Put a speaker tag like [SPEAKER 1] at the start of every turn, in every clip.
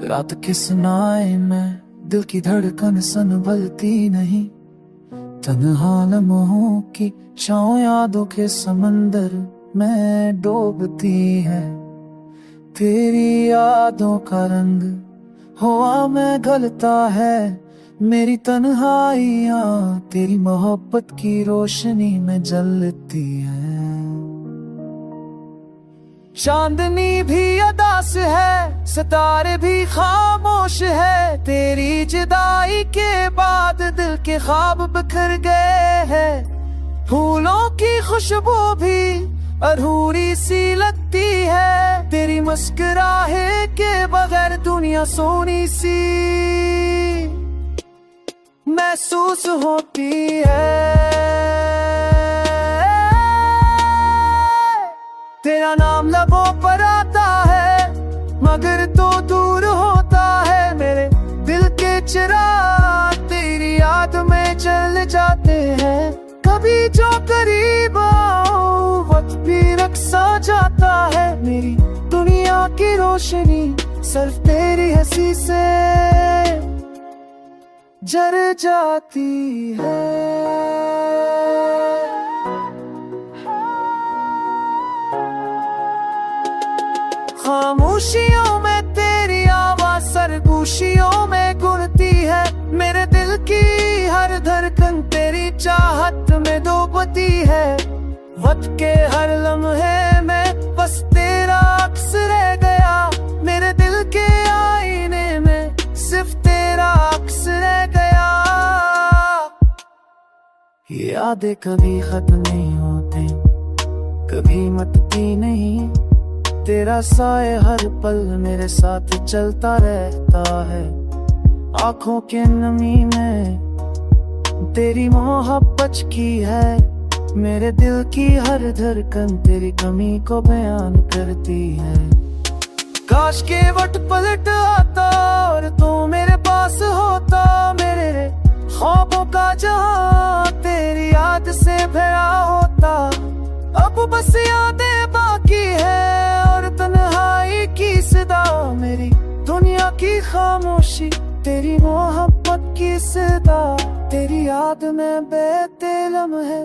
[SPEAKER 1] रात के सुनाए में दिल की धड़कन संभलती नहीं। तन्हा लम्हों की छाँव यादों के समंदर में डूबती है। तेरी यादों का रंग हवा में घलता है। मेरी तन्हाइयाँ तेरी मोहब्बत की रोशनी में जलती है। चांदनी भी अदास है, सितारे भी खामोश है। तेरी जुदाई के बाद दिल के ख्वाब बिखर गए हैं। फूलों की खुशबू भी अधूरी सी लगती है। तेरी मुस्कुराहे के बगैर दुनिया सोनी सी महसूस होती है। तेरा नाम लबों पर आता है मगर तो दूर होता है। मेरे दिल के चिराग तेरी याद में जल जाते हैं। कभी जो करीब आओ वक्त भी रक्सा जाता है। मेरी दुनिया की रोशनी सिर्फ तेरी हंसी से जल जाती है। खामोशियों में तेरी आवाज सरगोशियों में गुनती है। मेरे दिल की हर धड़कन तेरी चाहत में डूबती है। वक्त के हर लम्हे में बस तेरा अक्स रह गया। मेरे दिल के आईने में सिर्फ तेरा अक्स रह गया। ये यादें कभी खत्म नहीं होती, कभी मटती नहीं। तेरा साए हर पल मेरे साथ चलता रहता है। आंखों के नमी में तेरी मोहब्बत की है। मेरे दिल की हर धड़कन तेरी कमी को बयान करती है। काश के वक्त पलट आता और तू मेरे पास होता। मेरे ख्वाबों का जहां तेरी याद से भरा होता। अब बस यादें बाकी है और तन्हाई की सदा। मेरी दुनिया की खामोशी तेरी मोहब्बत की सदा। तेरी याद में बहते लम्हे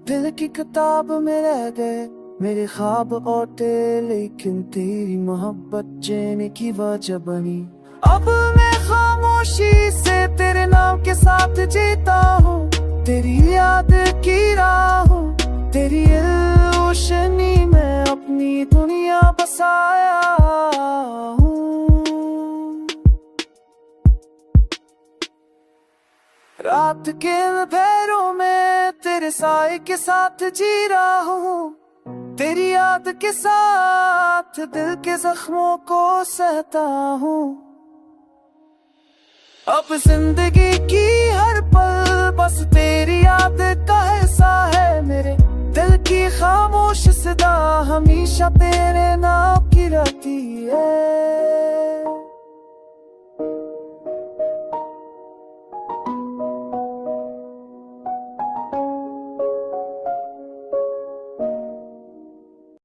[SPEAKER 1] दिल की किताब में रह गए। मेरे ख्वाब औटे लेकिन तेरी मोहब्बत जीने की वजह बनी। अब मैं खामोशी से तेरे नाम के साथ जीता हूँ। तेरी याद की राह हूँ, तेरी रोशनी में अपनी दुनिया बसाया हूँ। रात के अंधेरों में तेरे साए के साथ जी रहा हूँ। तेरी याद के साथ दिल के जख्मों को सहता हूँ। अब जिंदगी की हर पल बस तेरी याद का हिस्सा है। मेरे दिल की खामोश सदा हमेशा तेरे नाम की